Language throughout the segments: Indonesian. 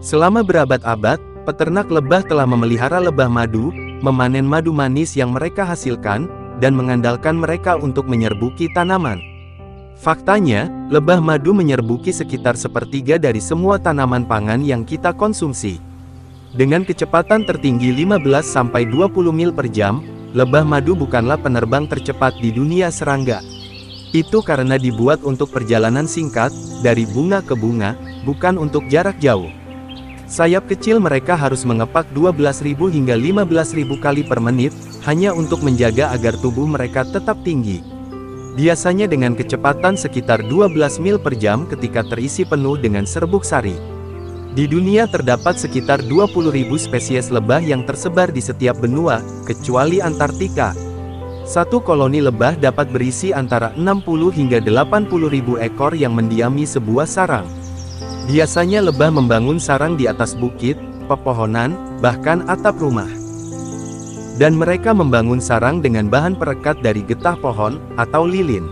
Selama berabad-abad, peternak lebah telah memelihara lebah madu, memanen madu manis yang mereka hasilkan, dan mengandalkan mereka untuk menyerbuki tanaman. Faktanya, lebah madu menyerbuki sekitar sepertiga dari semua tanaman pangan yang kita konsumsi. Dengan kecepatan tertinggi 15-20 mil per jam, lebah madu bukanlah penerbang tercepat di dunia serangga. Itu karena dibuat untuk perjalanan singkat, dari bunga ke bunga, bukan untuk jarak jauh. Sayap kecil mereka harus mengepak 12.000 hingga 15.000 kali per menit, hanya untuk menjaga agar tubuh mereka tetap tinggi. Biasanya dengan kecepatan sekitar 12 mil per jam ketika terisi penuh dengan serbuk sari. Di dunia terdapat sekitar 20.000 spesies lebah yang tersebar di setiap benua, kecuali Antartika. Satu koloni lebah dapat berisi antara 60 hingga 80.000 ekor yang mendiami sebuah sarang. Biasanya lebah membangun sarang di atas bukit, pepohonan, bahkan atap rumah. Dan mereka membangun sarang dengan bahan perekat dari getah pohon, atau lilin,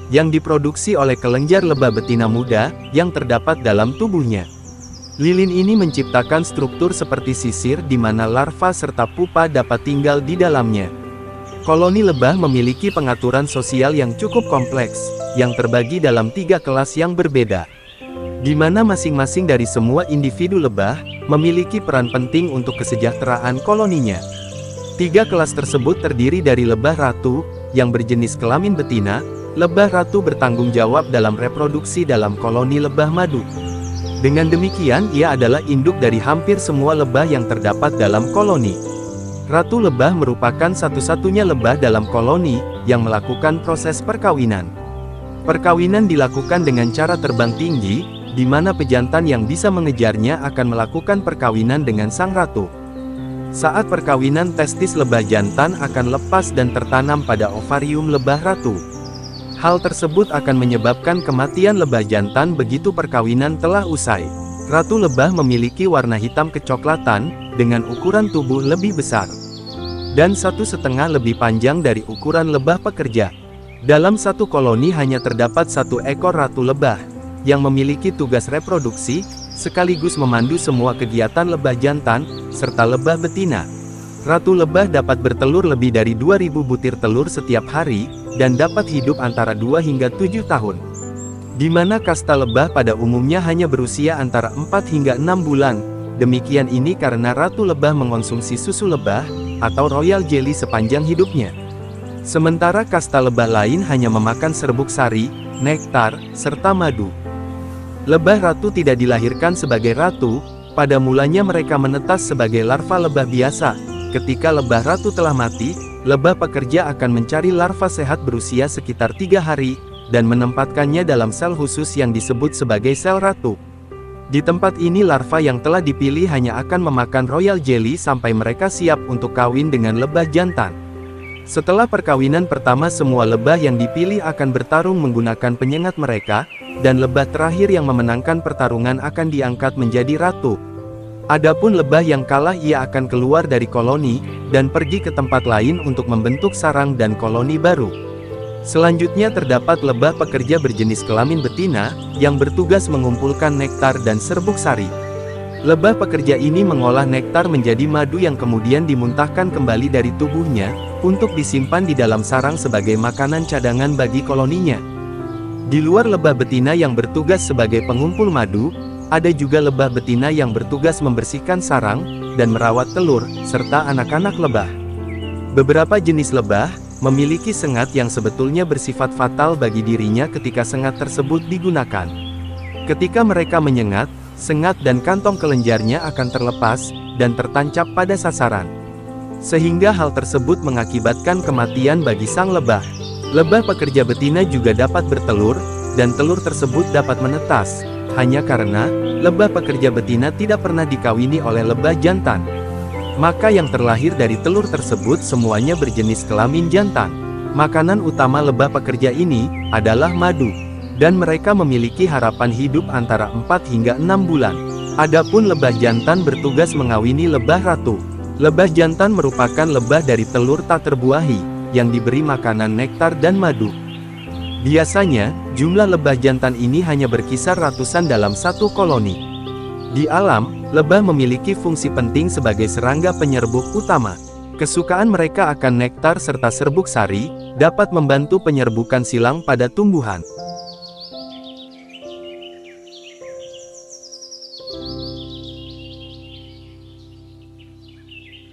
yang diproduksi oleh kelenjar lebah betina muda, yang terdapat dalam tubuhnya. Lilin ini menciptakan struktur seperti sisir di mana larva serta pupa dapat tinggal di dalamnya. Koloni lebah memiliki pengaturan sosial yang cukup kompleks, yang terbagi dalam 3 kelas yang berbeda, di mana masing-masing dari semua individu lebah memiliki peran penting untuk kesejahteraan koloninya. 3 kelas tersebut terdiri dari lebah ratu, yang berjenis kelamin betina. Lebah ratu bertanggung jawab dalam reproduksi dalam koloni lebah madu. Dengan demikian ia adalah induk dari hampir semua lebah yang terdapat dalam koloni. Ratu lebah merupakan satu-satunya lebah dalam koloni yang melakukan proses perkawinan. Perkawinan dilakukan dengan cara terbang tinggi, di mana pejantan yang bisa mengejarnya akan melakukan perkawinan dengan sang ratu. Saat perkawinan, testis lebah jantan akan lepas dan tertanam pada ovarium lebah ratu. Hal tersebut akan menyebabkan kematian lebah jantan begitu perkawinan telah usai. Ratu lebah memiliki warna hitam kecoklatan, dengan ukuran tubuh lebih besar, dan 1,5 lebih panjang dari ukuran lebah pekerja. Dalam satu koloni hanya terdapat 1 ekor ratu lebah, yang memiliki tugas reproduksi, sekaligus memandu semua kegiatan lebah jantan, serta lebah betina. Ratu lebah dapat bertelur lebih dari 2.000 butir telur setiap hari, dan dapat hidup antara 2 hingga 7 tahun. Di mana kasta lebah pada umumnya hanya berusia antara 4 hingga 6 bulan. Demikian ini karena ratu lebah mengonsumsi susu lebah, atau royal jelly sepanjang hidupnya. Sementara kasta lebah lain hanya memakan serbuk sari, nektar, serta madu. Lebah ratu tidak dilahirkan sebagai ratu, pada mulanya mereka menetas sebagai larva lebah biasa. Ketika lebah ratu telah mati, lebah pekerja akan mencari larva sehat berusia sekitar 3 hari, dan menempatkannya dalam sel khusus yang disebut sebagai sel ratu. Di tempat ini larva yang telah dipilih hanya akan memakan royal jelly sampai mereka siap untuk kawin dengan lebah jantan. Setelah perkawinan pertama, semua lebah yang dipilih akan bertarung menggunakan penyengat mereka, dan lebah terakhir yang memenangkan pertarungan akan diangkat menjadi ratu. Adapun lebah yang kalah ia akan keluar dari koloni, dan pergi ke tempat lain untuk membentuk sarang dan koloni baru. Selanjutnya terdapat lebah pekerja berjenis kelamin betina, yang bertugas mengumpulkan nektar dan serbuk sari. Lebah pekerja ini mengolah nektar menjadi madu yang kemudian dimuntahkan kembali dari tubuhnya, untuk disimpan di dalam sarang sebagai makanan cadangan bagi koloninya. Di luar lebah betina yang bertugas sebagai pengumpul madu, ada juga lebah betina yang bertugas membersihkan sarang, dan merawat telur, serta anak-anak lebah. Beberapa jenis lebah memiliki sengat yang sebetulnya bersifat fatal bagi dirinya ketika sengat tersebut digunakan. Ketika mereka menyengat, sengat dan kantong kelenjarnya akan terlepas, dan tertancap pada sasaran. Sehingga hal tersebut mengakibatkan kematian bagi sang lebah. Lebah pekerja betina juga dapat bertelur, dan telur tersebut dapat menetas, hanya karena lebah pekerja betina tidak pernah dikawini oleh lebah jantan. Maka yang terlahir dari telur tersebut semuanya berjenis kelamin jantan. Makanan utama lebah pekerja ini adalah madu, dan mereka memiliki harapan hidup antara 4 hingga 6 bulan. Adapun lebah jantan bertugas mengawini lebah ratu. Lebah jantan merupakan lebah dari telur tak terbuahi, yang diberi makanan nektar dan madu. Biasanya, jumlah lebah jantan ini hanya berkisar ratusan dalam satu koloni. Di alam, lebah memiliki fungsi penting sebagai serangga penyerbuk utama. Kesukaan mereka akan nektar serta serbuk sari, dapat membantu penyerbukan silang pada tumbuhan.